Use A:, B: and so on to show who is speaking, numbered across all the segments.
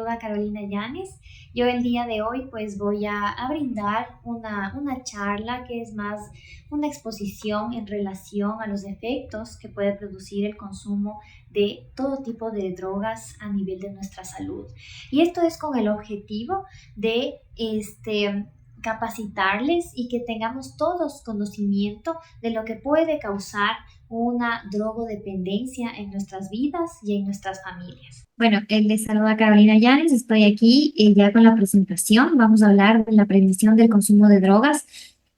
A: saluda Carolina Llanes. Yo el día de hoy pues voy a brindar una charla que es más una exposición en relación a los efectos que puede producir el consumo de todo tipo de drogas a nivel de nuestra salud. Y esto es con el objetivo de capacitarles y que tengamos todos conocimiento de lo que puede causar una drogodependencia en nuestras vidas y en nuestras familias. Bueno, les saluda Carolina Llanes, estoy aquí ya con la presentación. Vamos a hablar de la prevención del consumo de drogas.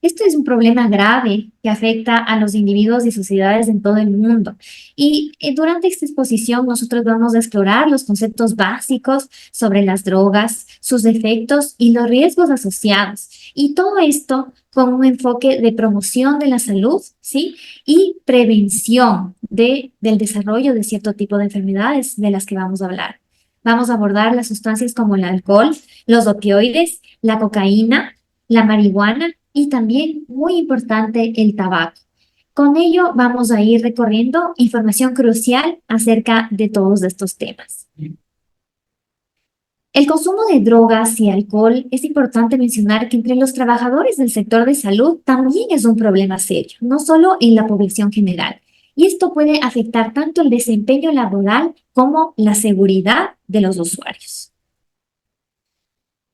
A: Esto es un problema grave que afecta a los individuos y sociedades en todo el mundo. Y durante esta exposición nosotros vamos a explorar los conceptos básicos sobre las drogas, sus efectos y los riesgos asociados. Y todo esto con un enfoque de promoción de la salud, ¿sí? Y prevención del desarrollo de cierto tipo de enfermedades de las que vamos a hablar. Vamos a abordar las sustancias como el alcohol, los opioides, la cocaína, la marihuana y también, muy importante, el tabaco. Con ello vamos a ir recorriendo información crucial acerca de todos estos temas. El consumo de drogas y alcohol, es importante mencionar que entre los trabajadores del sector de salud también es un problema serio, no solo en la población general. Y esto puede afectar tanto el desempeño laboral como la seguridad de los usuarios.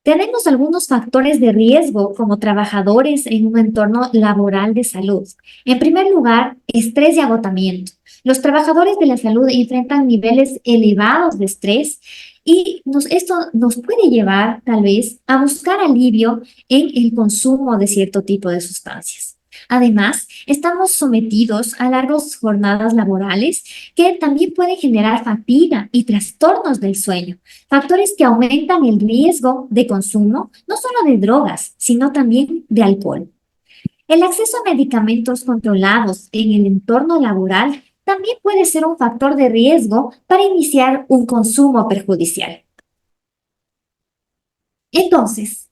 A: Tenemos algunos factores de riesgo como trabajadores en un entorno laboral de salud. En primer lugar, estrés y agotamiento. Los trabajadores de la salud enfrentan niveles elevados de estrés y esto nos puede llevar tal vez a buscar alivio en el consumo de cierto tipo de sustancias. Además, estamos sometidos a largas jornadas laborales que también pueden generar fatiga y trastornos del sueño, factores que aumentan el riesgo de consumo no solo de drogas, sino también de alcohol. El acceso a medicamentos controlados en el entorno laboral también puede ser un factor de riesgo para iniciar un consumo perjudicial. Entonces,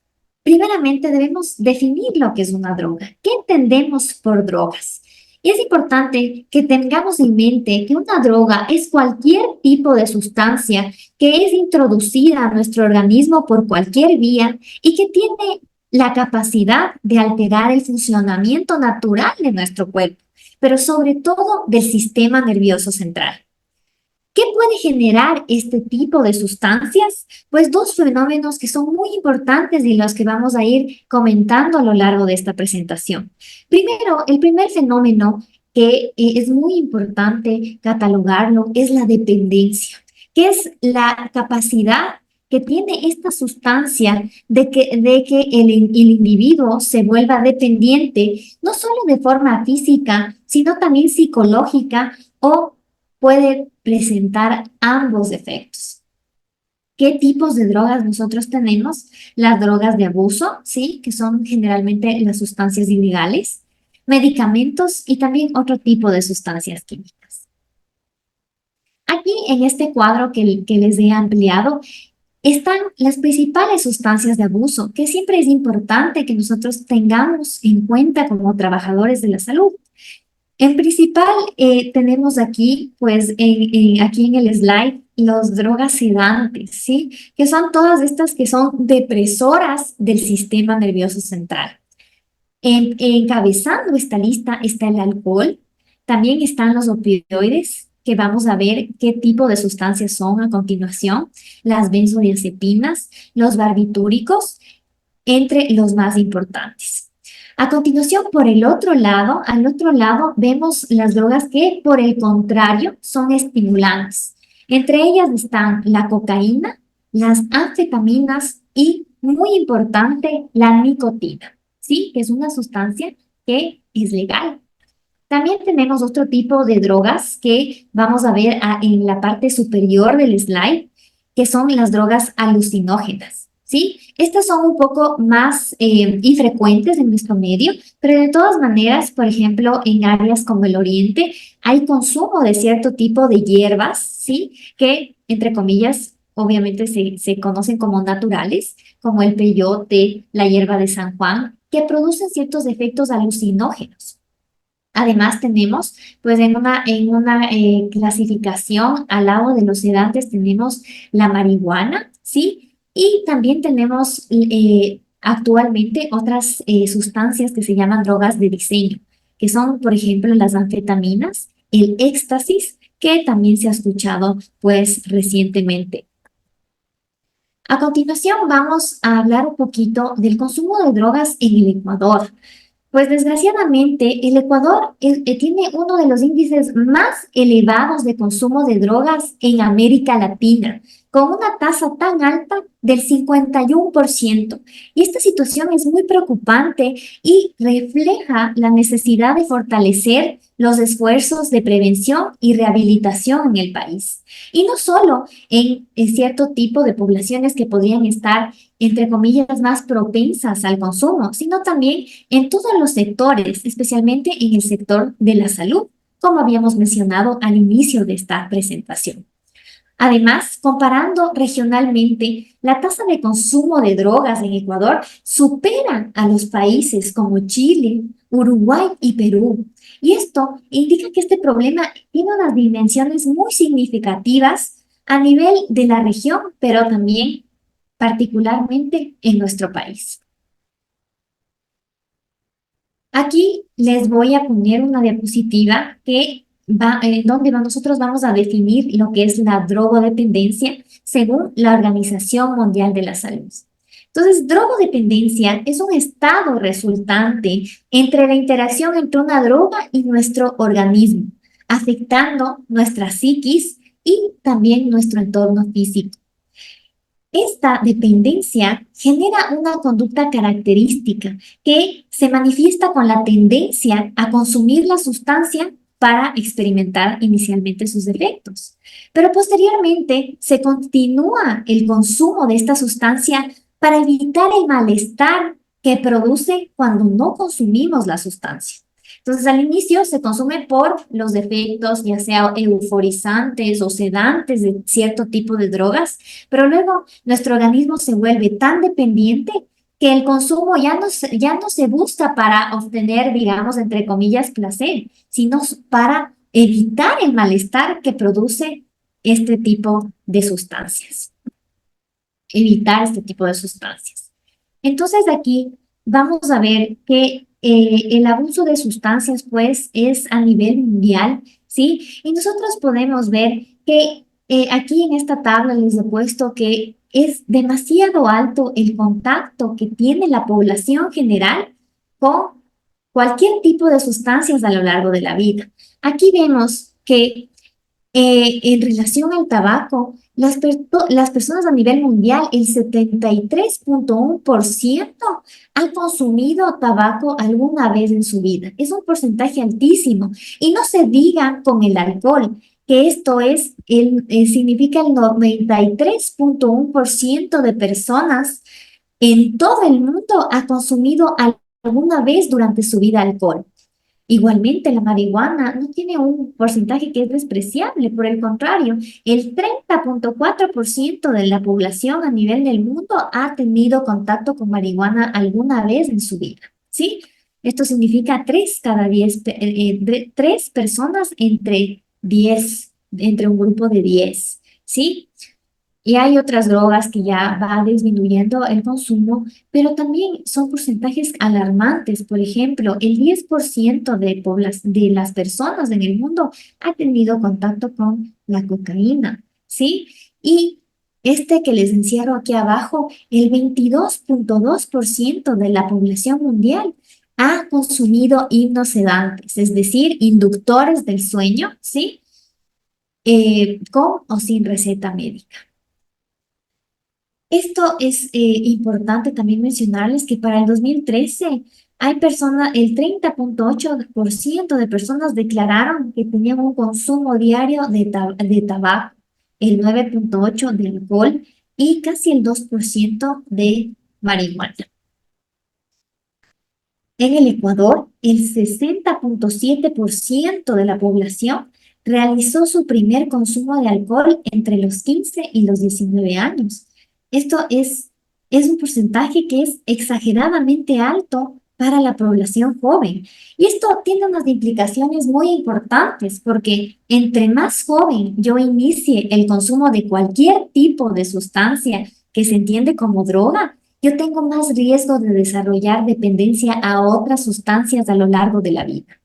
A: primeramente debemos definir lo que es una droga. ¿Qué entendemos por drogas? Y es importante que tengamos en mente que una droga es cualquier tipo de sustancia que es introducida a nuestro organismo por cualquier vía y que tiene la capacidad de alterar el funcionamiento natural de nuestro cuerpo, pero sobre todo del sistema nervioso central. ¿Qué puede generar este tipo de sustancias? Pues dos fenómenos que son muy importantes y los que vamos a ir comentando a lo largo de esta presentación. Primero, el primer fenómeno que es muy importante catalogarlo es la dependencia, que es la capacidad que tiene esta sustancia de que el individuo se vuelva dependiente, no solo de forma física, sino también psicológica o puede presentar ambos efectos. ¿Qué tipos de drogas nosotros tenemos? Las drogas de abuso, ¿sí? Que son generalmente las sustancias ilegales, medicamentos y también otro tipo de sustancias químicas. Aquí en este cuadro que les he ampliado están las principales sustancias de abuso, que siempre es importante que nosotros tengamos en cuenta como trabajadores de la salud. En principal, tenemos aquí, pues, aquí en el slide, las drogas sedantes, ¿sí? Que son todas estas que son depresoras del sistema nervioso central. Encabezando esta lista está el alcohol, también están los opioides, que vamos a ver qué tipo de sustancias son a continuación, las benzodiazepinas, los barbitúricos, entre los más importantes. A continuación, por el otro lado, al otro lado vemos las drogas que, por el contrario, son estimulantes. Entre ellas están la cocaína, las anfetaminas y, muy importante, la nicotina, ¿sí? Que es una sustancia que es legal. También tenemos otro tipo de drogas que vamos a ver en la parte superior del slide, que son las drogas alucinógenas, ¿sí? Estas son un poco más infrecuentes en nuestro medio, pero de todas maneras, por ejemplo, en áreas como el Oriente, hay consumo de cierto tipo de hierbas, ¿sí? Que, entre comillas, obviamente se conocen como naturales, como el peyote, la hierba de San Juan, que producen ciertos efectos alucinógenos. Además tenemos, pues en una clasificación al lado de los sedantes tenemos la marihuana, ¿sí? Y también tenemos actualmente otras sustancias que se llaman drogas de diseño, que son, por ejemplo, las anfetaminas, el éxtasis, que también se ha escuchado pues recientemente. A continuación vamos a hablar un poquito del consumo de drogas en el Ecuador. Pues desgraciadamente el Ecuador tiene uno de los índices más elevados de consumo de drogas en América Latina, con una tasa tan alta del 51%. Y esta situación es muy preocupante y refleja la necesidad de fortalecer los esfuerzos de prevención y rehabilitación en el país. Y no solo en cierto tipo de poblaciones que podrían estar, entre comillas, más propensas al consumo, sino también en todos los sectores, especialmente en el sector de la salud, como habíamos mencionado al inicio de esta presentación. Además, comparando regionalmente, la tasa de consumo de drogas en Ecuador supera a los países como Chile, Uruguay y Perú. Y esto indica que este problema tiene unas dimensiones muy significativas a nivel de la región, pero también particularmente en nuestro país. Aquí les voy a poner una diapositiva donde nosotros vamos a definir lo que es la drogodependencia según la Organización Mundial de la Salud. Entonces, drogodependencia es un estado resultante entre la interacción entre una droga y nuestro organismo, afectando nuestra psiquis y también nuestro entorno físico. Esta dependencia genera una conducta característica que se manifiesta con la tendencia a consumir la sustancia para experimentar inicialmente sus efectos. Pero posteriormente se continúa el consumo de esta sustancia para evitar el malestar que produce cuando no consumimos la sustancia. Entonces, al inicio se consume por los efectos, ya sea euforizantes o sedantes de cierto tipo de drogas, pero luego nuestro organismo se vuelve tan dependiente que el consumo ya no se busca para obtener, digamos, entre comillas, placer, sino para evitar el malestar que produce este tipo de sustancias. Evitar este tipo de sustancias. Entonces aquí vamos a ver que el abuso de sustancias pues es a nivel mundial, ¿sí? Y nosotros podemos ver que aquí en esta tabla les he puesto que es demasiado alto el contacto que tiene la población general con cualquier tipo de sustancias a lo largo de la vida. Aquí vemos que en relación al tabaco, las personas a nivel mundial, el 73,1% han consumido tabaco alguna vez en su vida. Es un porcentaje altísimo. Y no se diga con el alcohol, que esto significa el 93,1% de personas en todo el mundo ha consumido alguna vez durante su vida alcohol. Igualmente, la marihuana no tiene un porcentaje que es despreciable, por el contrario, el 30,4% de la población a nivel del mundo ha tenido contacto con marihuana alguna vez en su vida, ¿sí? Esto significa 3 cada 10, 3 personas entre 10, entre un grupo de 10, ¿sí? Y hay otras drogas que ya va disminuyendo el consumo, pero también son porcentajes alarmantes. Por ejemplo, el 10% de las personas en el mundo ha tenido contacto con la cocaína, ¿sí? Y este que les encierro aquí abajo, el 22,2% de la población mundial ha consumido hipnosedantes, es decir, inductores del sueño, ¿sí? Con o sin receta médica. Esto es importante también mencionarles que para el 2013 el 30,8% de personas declararon que tenían un consumo diario de tabaco, el 9,8% de alcohol y casi el 2% de marihuana. En el Ecuador, el 60,7% de la población realizó su primer consumo de alcohol entre los 15 y los 19 años. Esto es un porcentaje que es exageradamente alto para la población joven. Y esto tiene unas implicaciones muy importantes porque entre más joven yo inicie el consumo de cualquier tipo de sustancia que se entiende como droga, yo tengo más riesgo de desarrollar dependencia a otras sustancias a lo largo de la vida.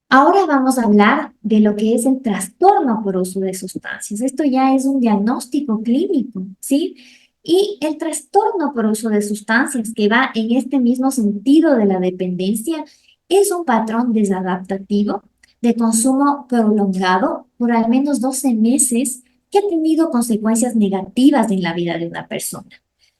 A: Ahora vamos a hablar de lo que es el trastorno por uso de sustancias. Esto ya es un diagnóstico clínico, ¿sí? Y el trastorno por uso de sustancias, que va en este mismo sentido de la dependencia, es un patrón desadaptativo de consumo prolongado por al menos 12 meses que ha tenido consecuencias negativas en la vida de una persona.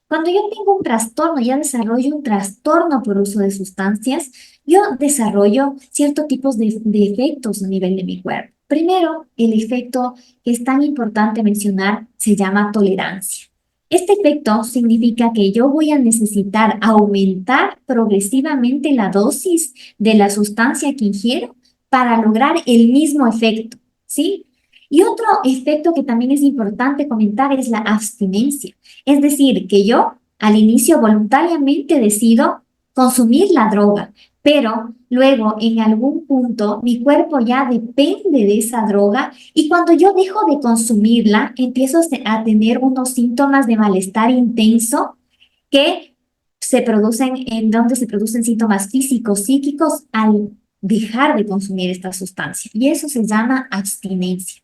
A: Cuando yo tengo un trastorno, ya desarrollo un trastorno por uso de sustancias, yo desarrollo ciertos tipos de efectos a nivel de mi cuerpo. Primero, el efecto que es tan importante mencionar se llama tolerancia. Este efecto significa que yo voy a necesitar aumentar progresivamente la dosis de la sustancia que ingiero para lograr el mismo efecto, ¿sí? Y otro efecto que también es importante comentar es la abstinencia. Es decir, que yo al inicio voluntariamente decido consumir la droga, pero luego en algún punto mi cuerpo ya depende de esa droga y cuando yo dejo de consumirla, empiezo a tener unos síntomas de malestar intenso que se producen, en donde se producen síntomas físicos, psíquicos al dejar de consumir esta sustancia. Y eso se llama abstinencia.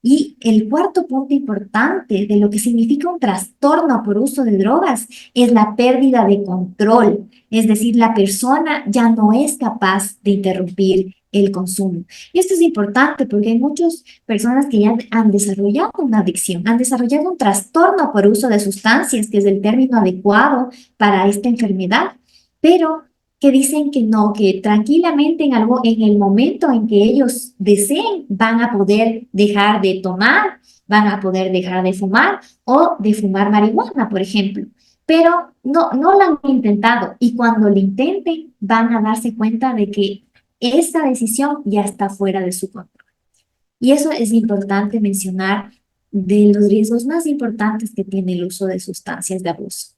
A: Y el cuarto punto importante de lo que significa un trastorno por uso de drogas es la pérdida de control. Es decir, la persona ya no es capaz de interrumpir el consumo. Y esto es importante porque hay muchas personas que ya han desarrollado una adicción, han desarrollado un trastorno por uso de sustancias, que es el término adecuado para esta enfermedad, pero que dicen que no, que tranquilamente en el momento en que ellos deseen van a poder dejar de tomar, van a poder dejar de fumar o de fumar marihuana, por ejemplo. Pero no lo han intentado y cuando lo intenten van a darse cuenta de que esa decisión ya está fuera de su control. Y eso es importante mencionar de los riesgos más importantes que tiene el uso de sustancias de abuso.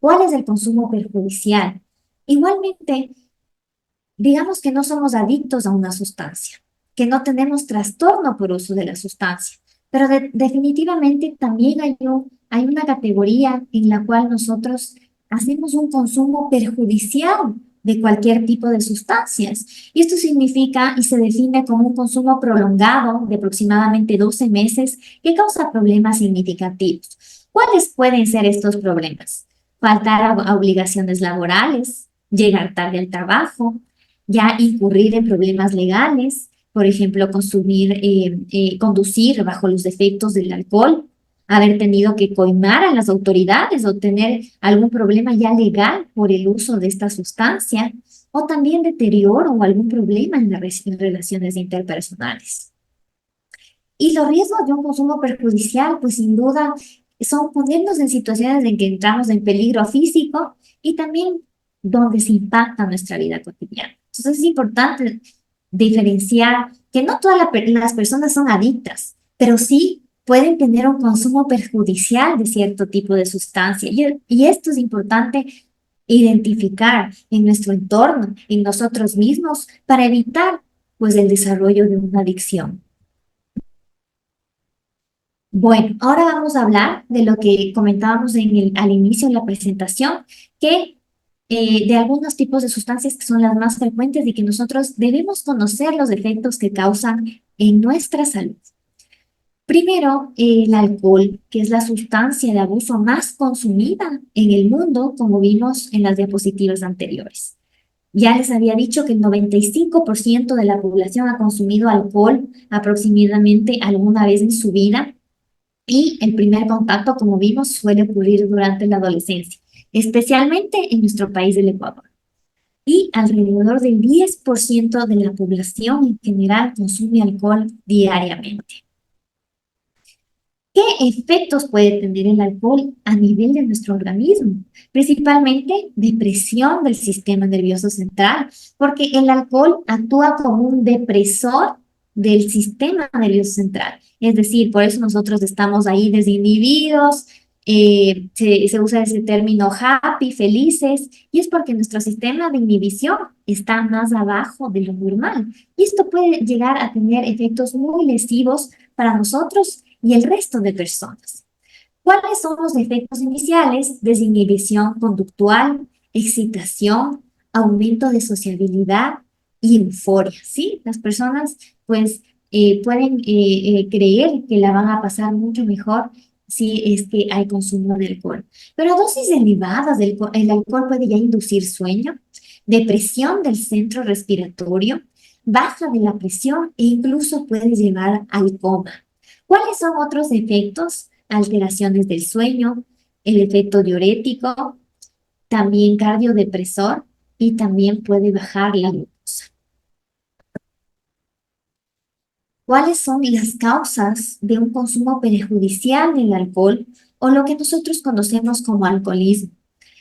A: ¿Cuál es el consumo perjudicial? Igualmente, digamos que no somos adictos a una sustancia, que no tenemos trastorno por uso de la sustancia, pero definitivamente también hay una categoría en la cual nosotros hacemos un consumo perjudicial de cualquier tipo de sustancias. Y esto significa y se define como un consumo prolongado de aproximadamente 12 meses que causa problemas significativos. ¿Cuáles pueden ser estos problemas? Faltar a obligaciones laborales, llegar tarde al trabajo, ya incurrir en problemas legales, por ejemplo, conducir bajo los efectos del alcohol, haber tenido que coimar a las autoridades o tener algún problema ya legal por el uso de esta sustancia, o también deterioro o algún problema en en relaciones interpersonales. Y los riesgos de un consumo perjudicial, pues sin duda, son ponernos en situaciones en que entramos en peligro físico y también donde se impacta nuestra vida cotidiana. Entonces es importante diferenciar que no todas las personas son adictas, pero sí pueden tener un consumo perjudicial de cierto tipo de sustancia. Y esto es importante identificar en nuestro entorno, en nosotros mismos, para evitar pues el desarrollo de una adicción. Bueno, ahora vamos a hablar de lo que comentábamos al inicio de la presentación, que de algunos tipos de sustancias que son las más frecuentes y que nosotros debemos conocer los efectos que causan en nuestra salud. Primero, el alcohol, que es la sustancia de abuso más consumida en el mundo, como vimos en las diapositivas anteriores. Ya les había dicho que el 95% de la población ha consumido alcohol aproximadamente alguna vez en su vida y el primer contacto, como vimos, suele ocurrir durante la adolescencia, especialmente en nuestro país del Ecuador. Y alrededor del 10% de la población en general consume alcohol diariamente. ¿Qué efectos puede tener el alcohol a nivel de nuestro organismo? Principalmente depresión del sistema nervioso central, porque el alcohol actúa como un depresor del sistema nervioso central. Es decir, por eso nosotros estamos ahí desinhibidos, se usa ese término happy, felices, y es porque nuestro sistema de inhibición está más abajo de lo normal. Y esto puede llegar a tener efectos muy lesivos para nosotros y el resto de personas. ¿Cuáles son los efectos iniciales? Desinhibición conductual, excitación, aumento de sociabilidad y euforia, ¿sí? Las personas pues pueden creer que la van a pasar mucho mejor si es que hay consumo de alcohol. Pero a dosis elevadas el alcohol puede ya inducir sueño, depresión del centro respiratorio, baja de la presión e incluso puede llevar al coma. ¿Cuáles son otros efectos? Alteraciones del sueño, el efecto diurético, también cardiodepresor y también puede bajar la glucosa. ¿Cuáles son las causas de un consumo perjudicial del alcohol o lo que nosotros conocemos como alcoholismo?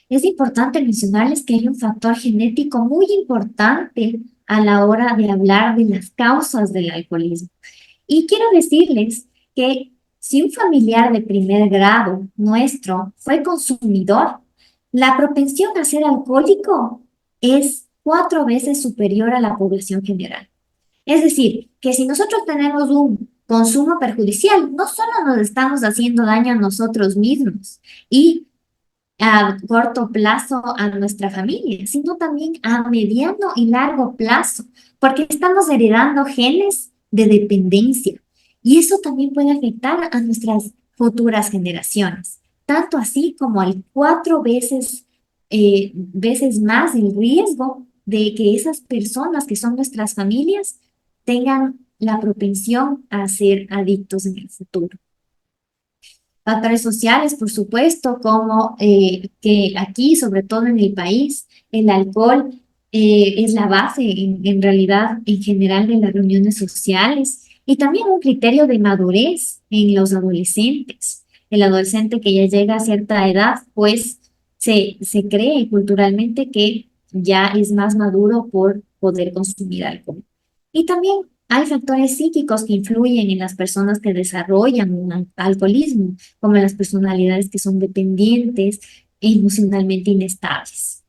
A: Es importante mencionarles que hay un factor genético muy importante a la hora de hablar de las causas del alcoholismo. Y quiero decirles que si un familiar de primer grado nuestro fue consumidor, la propensión a ser alcohólico es 4 veces superior a la población general. Es decir, que si nosotros tenemos un consumo perjudicial, no solo nos estamos haciendo daño a nosotros mismos y a corto plazo a nuestra familia, sino también a mediano y largo plazo, porque estamos heredando genes de dependencia y eso también puede afectar a nuestras futuras generaciones, tanto así como al 4 veces, veces más el riesgo de que esas personas que son nuestras familias tengan la propensión a ser adictos en el futuro. Factores sociales, por supuesto, como que aquí, sobre todo en el país, el alcohol es la base en realidad en general de las reuniones sociales y también un criterio de madurez en los adolescentes. El adolescente que ya llega a cierta edad, pues se cree culturalmente que ya es más maduro por poder consumir alcohol. Y también hay factores psíquicos que influyen en las personas que desarrollan un alcoholismo, como las personalidades que son dependientes e emocionalmente inestables.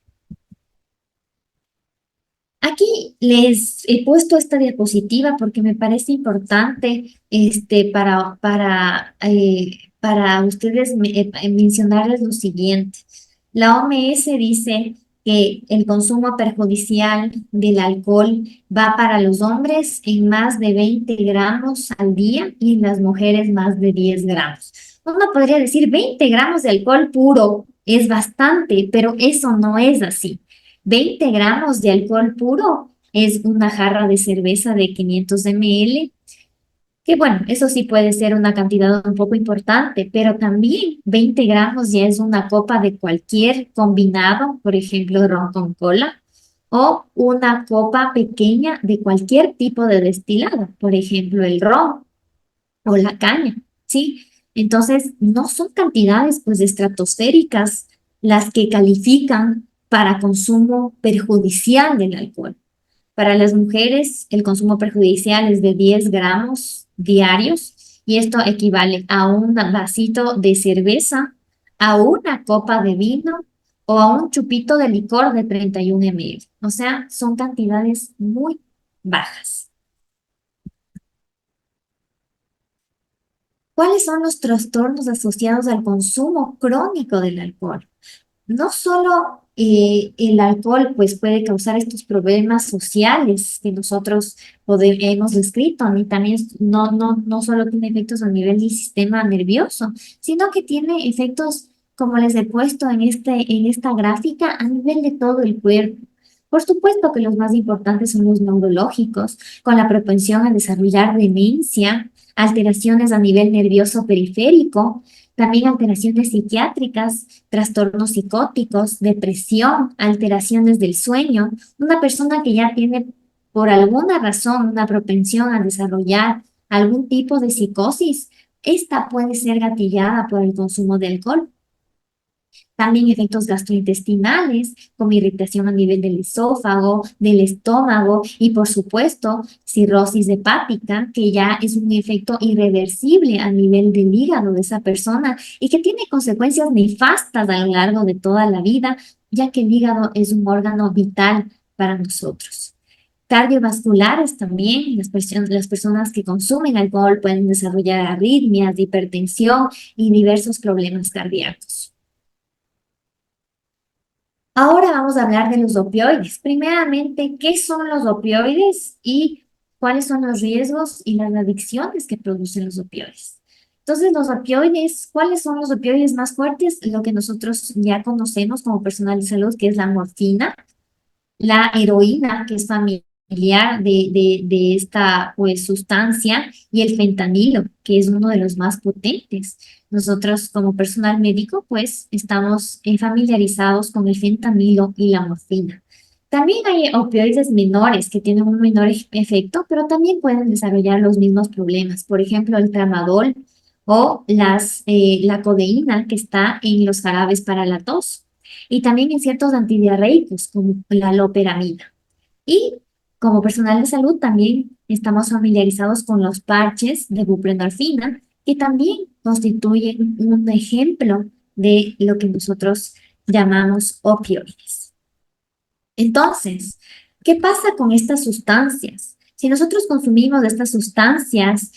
A: Aquí les he puesto esta diapositiva porque me parece importante para ustedes mencionarles lo siguiente. La OMS dice que el consumo perjudicial del alcohol va para los hombres en más de 20 gramos al día y en las mujeres más de 10 gramos. Uno podría decir 20 gramos de alcohol puro es bastante, pero eso no es así. 20 gramos de alcohol puro es una jarra de cerveza de 500 ml, que bueno, eso sí puede ser una cantidad un poco importante, pero también 20 gramos ya es una copa de cualquier combinado, por ejemplo, ron con cola, o una copa pequeña de cualquier tipo de destilado, por ejemplo, el ron o la caña, ¿sí? Entonces, no son cantidades pues estratosféricas las que califican para consumo perjudicial del alcohol. Para las mujeres, el consumo perjudicial es de 10 gramos diarios y esto equivale a un vasito de cerveza, a una copa de vino o a un chupito de licor de 31 ml. O sea, son cantidades muy bajas. ¿Cuáles son los trastornos asociados al consumo crónico del alcohol? No solo el alcohol pues puede causar estos problemas sociales que nosotros hemos descrito, ni también no solo tiene efectos a nivel del sistema nervioso, sino que tiene efectos, como les he puesto en esta gráfica, a nivel de todo el cuerpo. Por supuesto que los más importantes son los neurológicos, con la propensión a desarrollar demencia, alteraciones a nivel nervioso periférico, también alteraciones psiquiátricas, trastornos psicóticos, depresión, alteraciones del sueño. Una persona que ya tiene por alguna razón una propensión a desarrollar algún tipo de psicosis, esta puede ser gatillada por el consumo de alcohol. También efectos gastrointestinales, como irritación a nivel del esófago, del estómago y, por supuesto, cirrosis hepática, que ya es un efecto irreversible a nivel del hígado de esa persona y que tiene consecuencias nefastas a lo largo de toda la vida, ya que el hígado es un órgano vital para nosotros. Cardiovasculares también, las personas que consumen alcohol pueden desarrollar arritmias, hipertensión y diversos problemas cardíacos. Ahora vamos a hablar de los opioides. Primeramente, ¿qué son los opioides y cuáles son los riesgos y las adicciones que producen los opioides? Entonces, los opioides, ¿cuáles son los opioides más fuertes? Lo que nosotros ya conocemos como personal de salud, que es la morfina, la heroína, que es familiar de esta pues, sustancia, y el fentanilo, que es uno de los más potentes. Nosotros como personal médico, pues estamos familiarizados con el fentanilo y la morfina. También hay opioides menores que tienen un menor efecto, pero también pueden desarrollar los mismos problemas. Por ejemplo, el tramadol o la codeína que está en los jarabes para la tos y también en ciertos antidiarreicos como la loperamida. Y como personal de salud también estamos familiarizados con los parches de buprenorfina, que también constituyen un ejemplo de lo que nosotros llamamos opioides. Entonces, ¿qué pasa con estas sustancias? Si nosotros consumimos estas sustancias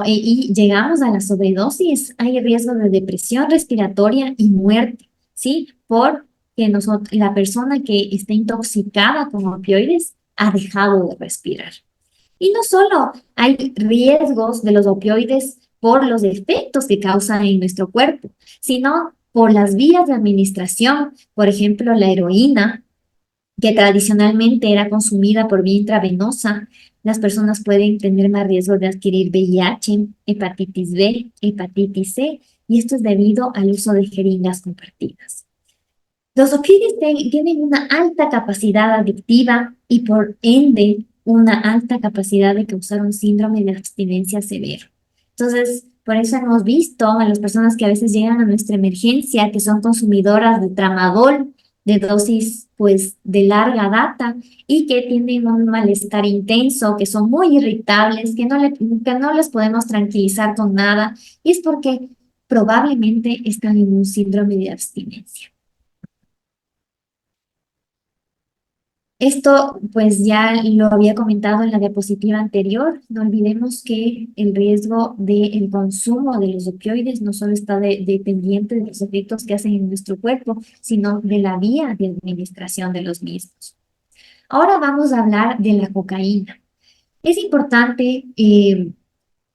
A: y llegamos a la sobredosis, hay riesgo de depresión respiratoria y muerte, ¿sí? Porque la persona que está intoxicada con opioides ha dejado de respirar. Y no solo hay riesgos de los opioides por los efectos que causan en nuestro cuerpo, sino por las vías de administración, por ejemplo, la heroína que tradicionalmente era consumida por vía intravenosa, las personas pueden tener más riesgo de adquirir VIH, hepatitis B, hepatitis C, y esto es debido al uso de jeringas compartidas. Los opioides tienen una alta capacidad adictiva y por ende una alta capacidad de causar un síndrome de abstinencia severo. Entonces, por eso hemos visto a las personas que a veces llegan a nuestra emergencia, que son consumidoras de tramadol, de dosis pues de larga data y que tienen un malestar intenso, que son muy irritables, que no les podemos tranquilizar con nada, y es porque probablemente están en un síndrome de abstinencia. Esto, pues ya lo había comentado en la diapositiva anterior. No olvidemos que el riesgo del consumo de los opioides no solo está dependiente de los efectos que hacen en nuestro cuerpo, sino de la vía de administración de los mismos. Ahora vamos a hablar de la cocaína. Es importante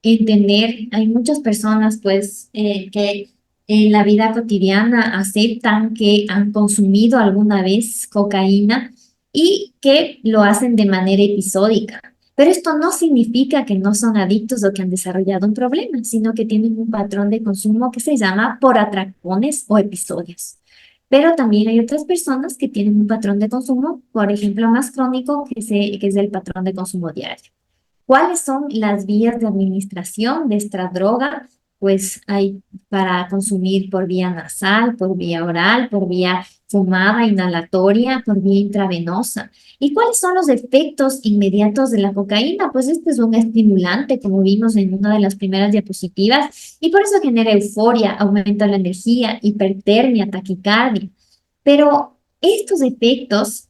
A: entender, hay muchas personas pues que en la vida cotidiana aceptan que han consumido alguna vez cocaína y que lo hacen de manera episódica. Pero esto no significa que no son adictos o que han desarrollado un problema, sino que tienen un patrón de consumo que se llama por atracones o episodios. Pero también hay otras personas que tienen un patrón de consumo, por ejemplo, más crónico, que es el patrón de consumo diario. ¿Cuáles son las vías de administración de esta droga? Pues hay para consumir por vía nasal, por vía oral, por vía fumada, inhalatoria, por vía intravenosa. ¿Y cuáles son los efectos inmediatos de la cocaína? Pues este es un estimulante, como vimos en una de las primeras diapositivas, y por eso genera euforia, aumenta la energía, hipertermia, taquicardia. Pero estos efectos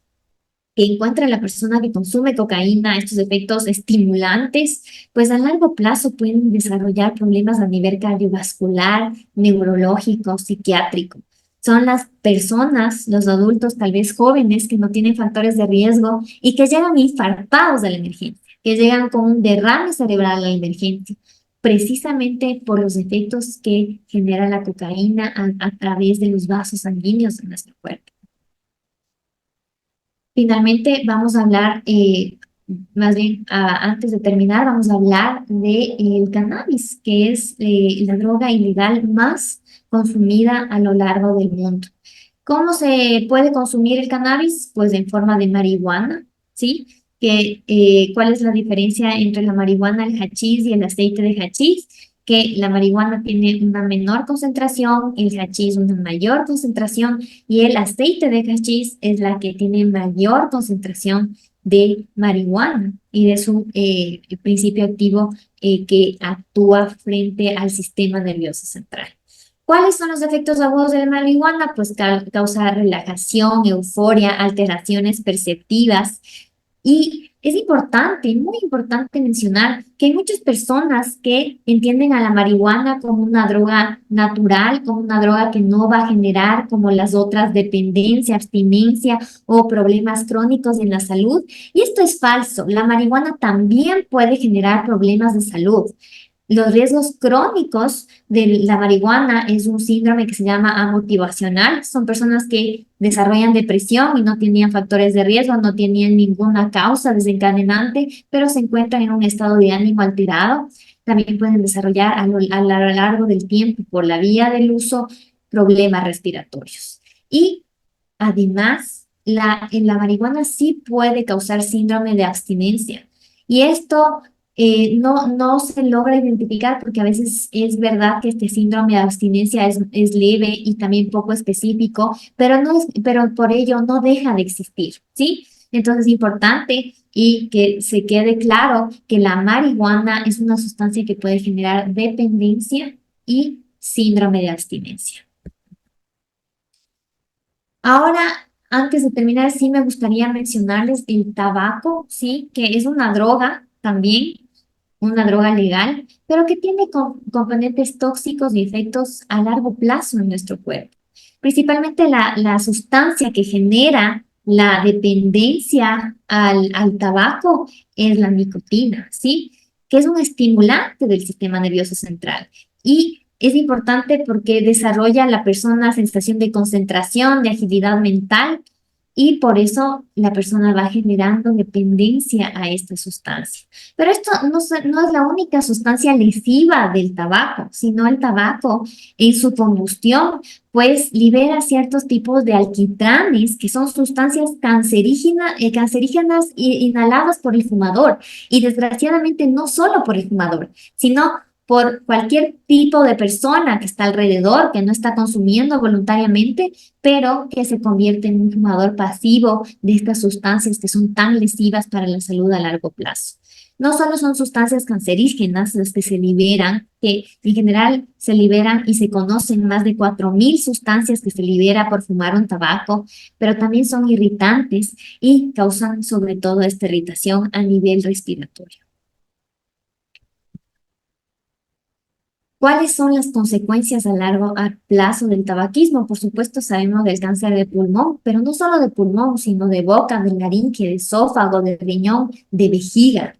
A: que encuentra la persona que consume cocaína, estos efectos estimulantes, pues a largo plazo pueden desarrollar problemas a nivel cardiovascular, neurológico, psiquiátrico. Son las personas, los adultos tal vez jóvenes que no tienen factores de riesgo y que llegan infartados a la emergencia, que llegan con un derrame cerebral a la emergencia, precisamente por los efectos que genera la cocaína a través de los vasos sanguíneos de nuestro cuerpo. Finalmente, vamos a hablar, más bien antes de terminar, vamos a hablar del cannabis, que es la droga ilegal más consumida a lo largo del mundo. ¿Cómo se puede consumir el cannabis? Pues en forma de marihuana, ¿sí? ¿Cuál es la diferencia entre la marihuana, el hachís y el aceite de hachís? que la marihuana tiene una menor concentración, el hachís una mayor concentración y el aceite de hachís es la que tiene mayor concentración de marihuana y de su principio activo que actúa frente al sistema nervioso central. ¿Cuáles son los efectos agudos de la marihuana? Pues causa relajación, euforia, alteraciones perceptivas. Y es importante, muy importante mencionar que hay muchas personas que entienden a la marihuana como una droga natural, como una droga que no va a generar como las otras dependencia, abstinencia o problemas crónicos en la salud. Y esto es falso. La marihuana también puede generar problemas de salud. Los riesgos crónicos de la marihuana es un síndrome que se llama amotivacional. Son personas que desarrollan depresión y no tenían factores de riesgo, no tenían ninguna causa desencadenante, pero se encuentran en un estado de ánimo alterado. También pueden desarrollar a lo largo del tiempo por la vía del uso problemas respiratorios. Y además, en la marihuana sí puede causar síndrome de abstinencia. Y esto no se logra identificar porque a veces es verdad que este síndrome de abstinencia es leve y también poco específico, pero, pero por ello no deja de existir, ¿sí? Entonces es importante y que se quede claro que la marihuana es una sustancia que puede generar dependencia y síndrome de abstinencia. Ahora, antes de terminar, sí me gustaría mencionarles el tabaco, sí, que es una droga también, una droga legal, pero que tiene componentes tóxicos y efectos a largo plazo en nuestro cuerpo. Principalmente la sustancia que genera la dependencia al tabaco es la nicotina, ¿sí? Que es un estimulante del sistema nervioso central. Y es importante porque desarrolla la persona sensación de concentración, de agilidad mental, y por eso la persona va generando dependencia a esta sustancia. Pero esto no es la única sustancia lesiva del tabaco, sino el tabaco en su combustión, pues libera ciertos tipos de alquitranes, que son sustancias cancerígenas inhaladas por el fumador. Y desgraciadamente no solo por el fumador, sino por cualquier tipo de persona que está alrededor, que no está consumiendo voluntariamente, pero que se convierte en un fumador pasivo de estas sustancias que son tan lesivas para la salud a largo plazo. No solo son sustancias cancerígenas las que se liberan, que en general se liberan y se conocen más de 4.000 sustancias que se libera por fumar un tabaco, pero también son irritantes y causan sobre todo esta irritación a nivel respiratorio. ¿Cuáles son las consecuencias a largo plazo del tabaquismo? Por supuesto, sabemos del cáncer de pulmón, pero no solo de pulmón, sino de boca, de laringe, de esófago, de riñón, de vejiga.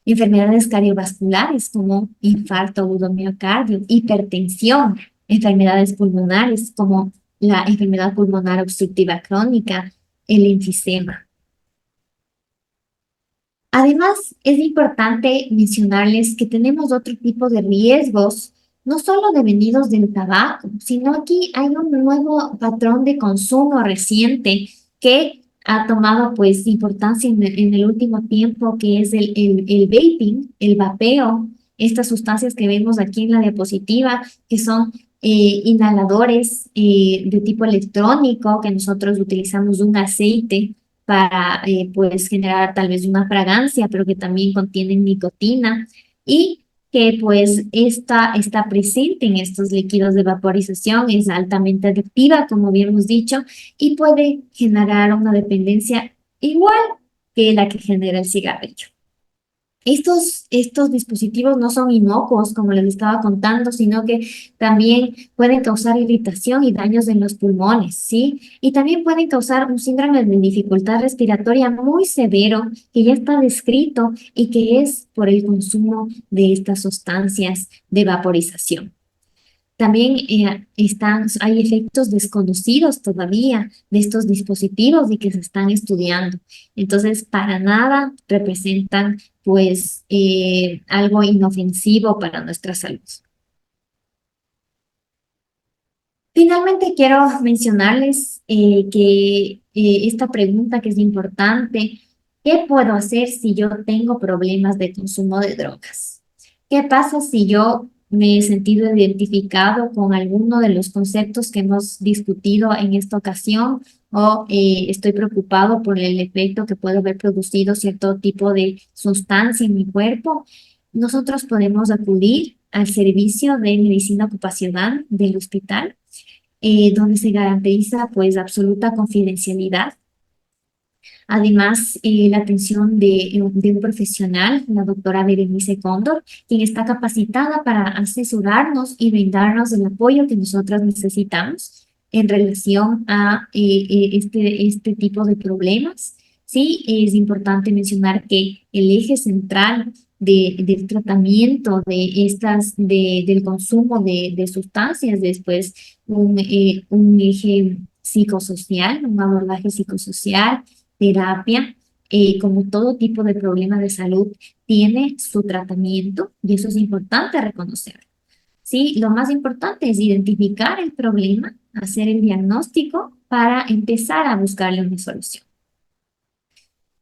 A: Enfermedades cardiovasculares como infarto agudo miocardio, hipertensión, enfermedades pulmonares como la enfermedad pulmonar obstructiva crónica, el enfisema. Además, es importante mencionarles que tenemos otro tipo de riesgos, no solo devenidos del tabaco, sino aquí hay un nuevo patrón de consumo reciente que ha tomado pues importancia en el último tiempo, que es el vaping, el vapeo, estas sustancias que vemos aquí en la diapositiva, que son inhaladores de tipo electrónico, que nosotros utilizamos un aceite para pues generar tal vez una fragancia, pero que también contienen nicotina y que pues está presente en estos líquidos de vaporización, es altamente adictiva, como habíamos dicho, y puede generar una dependencia igual que la que genera el cigarrillo. Estos dispositivos no son inocuos, como les estaba contando, sino que también pueden causar irritación y daños en los pulmones, ¿sí? Y también pueden causar un síndrome de dificultad respiratoria muy severo que ya está descrito y que es por el consumo de estas sustancias de vaporización. También hay efectos desconocidos todavía de estos dispositivos y que se están estudiando. Entonces, para nada representan pues algo inofensivo para nuestra salud. Finalmente, quiero mencionarles que esta pregunta que es importante, ¿qué puedo hacer si yo tengo problemas de consumo de drogas? ¿Qué pasa si yo me he sentido identificado con alguno de los conceptos que hemos discutido en esta ocasión o estoy preocupado por el efecto que puede haber producido cierto tipo de sustancia en mi cuerpo, nosotros podemos acudir al servicio de medicina ocupacional del hospital, donde se garantiza pues absoluta confidencialidad. Además, la atención de un profesional, la doctora Berenice Cóndor, quien está capacitada para asesorarnos y brindarnos el apoyo que nosotros necesitamos en relación a este tipo de problemas. Sí, es importante mencionar que el eje central del tratamiento del consumo de sustancias, después un eje psicosocial, un abordaje psicosocial, terapia, como todo tipo de problema de salud, tiene su tratamiento y eso es importante reconocer. Sí, lo más importante es identificar el problema, hacer el diagnóstico para empezar a buscarle una solución.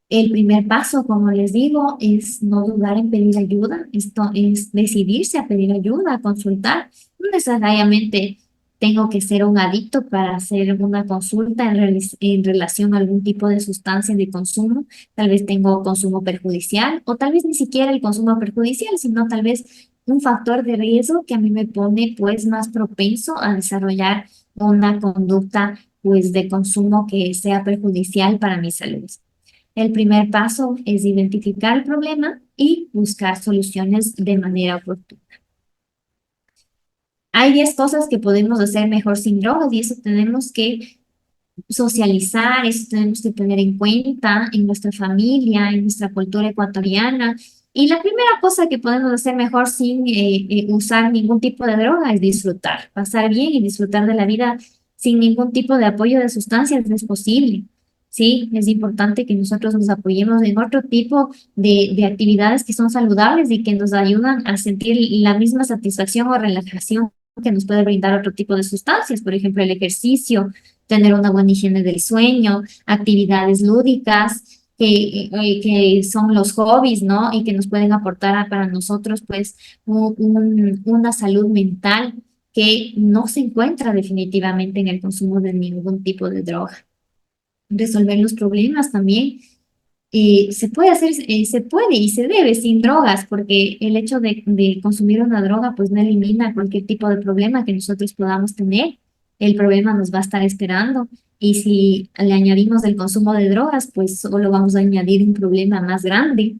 A: El primer paso, como les digo, es no dudar en pedir ayuda. Esto es decidirse a pedir ayuda, a consultar. No necesariamente tengo que ser un adicto para hacer una consulta en relación a algún tipo de sustancia de consumo. Tal vez tengo consumo perjudicial o tal vez ni siquiera el consumo perjudicial, sino tal vez un factor de riesgo que a mí me pone pues más propenso a desarrollar una conducta pues de consumo que sea perjudicial para mi salud. El primer paso es identificar el problema y buscar soluciones de manera oportuna. Hay 10 cosas que podemos hacer mejor sin drogas y eso tenemos que socializar, eso tenemos que tener en cuenta en nuestra familia, en nuestra cultura ecuatoriana. Y la primera cosa que podemos hacer mejor sin usar ningún tipo de droga es disfrutar, pasar bien y disfrutar de la vida sin ningún tipo de apoyo de sustancias, no es posible. Sí, es importante que nosotros nos apoyemos en otro tipo de actividades que son saludables y que nos ayudan a sentir la misma satisfacción o relajación que nos puede brindar otro tipo de sustancias, por ejemplo, el ejercicio, tener una buena higiene del sueño, actividades lúdicas, que son los hobbies, ¿no? Y que nos pueden aportar para nosotros, pues, una salud mental que no se encuentra definitivamente en el consumo de ningún tipo de droga. Resolver los problemas también. Se puede hacer, se puede y se debe sin drogas, porque el hecho de consumir una droga pues no elimina cualquier tipo de problema que nosotros podamos tener. El problema nos va a estar esperando y si le añadimos el consumo de drogas, pues solo vamos a añadir un problema más grande.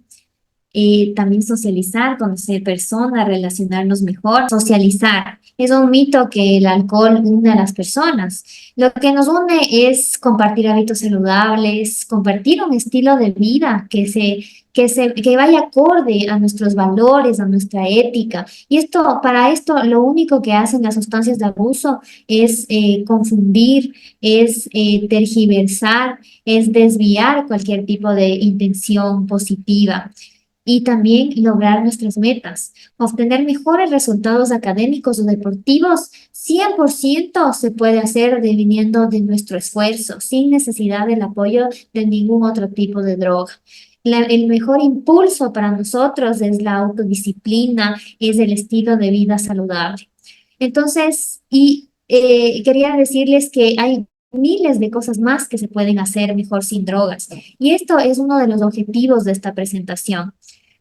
A: También socializar, conocer personas, relacionarnos mejor. Socializar. Es un mito que el alcohol une a las personas. Lo que nos une es compartir hábitos saludables, compartir un estilo de vida que vaya acorde a nuestros valores, a nuestra ética. Y para esto, lo único que hacen las sustancias de abuso es confundir, es tergiversar, es desviar cualquier tipo de intención positiva y también lograr nuestras metas. Obtener mejores resultados académicos o deportivos, 100% se puede hacer viniendo de nuestro esfuerzo, sin necesidad del apoyo de ningún otro tipo de droga. El mejor impulso para nosotros es la autodisciplina, es el estilo de vida saludable. Entonces, quería decirles que hay miles de cosas más que se pueden hacer mejor sin drogas. Y esto es uno de los objetivos de esta presentación.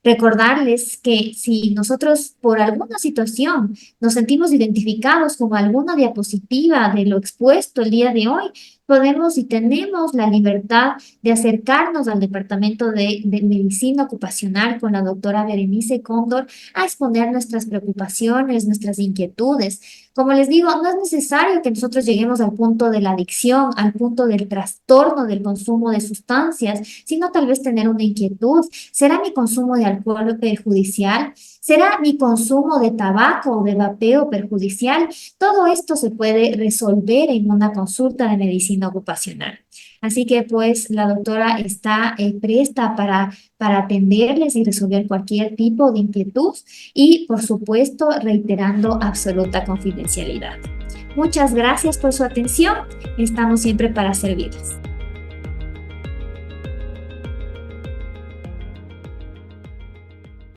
A: Recordarles que si nosotros por alguna situación nos sentimos identificados con alguna diapositiva de lo expuesto el día de hoy, podemos y tenemos la libertad de acercarnos al Departamento de Medicina Ocupacional con la doctora Berenice Cóndor a exponer nuestras preocupaciones, nuestras inquietudes. Como les digo, no es necesario que nosotros lleguemos al punto de la adicción, al punto del trastorno del consumo de sustancias, sino tal vez tener una inquietud. ¿Será mi consumo de alcohol perjudicial? ¿Será mi consumo de tabaco o de vapeo perjudicial? Todo esto se puede resolver en una consulta de medicina ocupacional. Así que pues la doctora está presta para atenderles y resolver cualquier tipo de inquietud y por supuesto reiterando absoluta confidencialidad. Muchas gracias por su atención. Estamos siempre para servirles.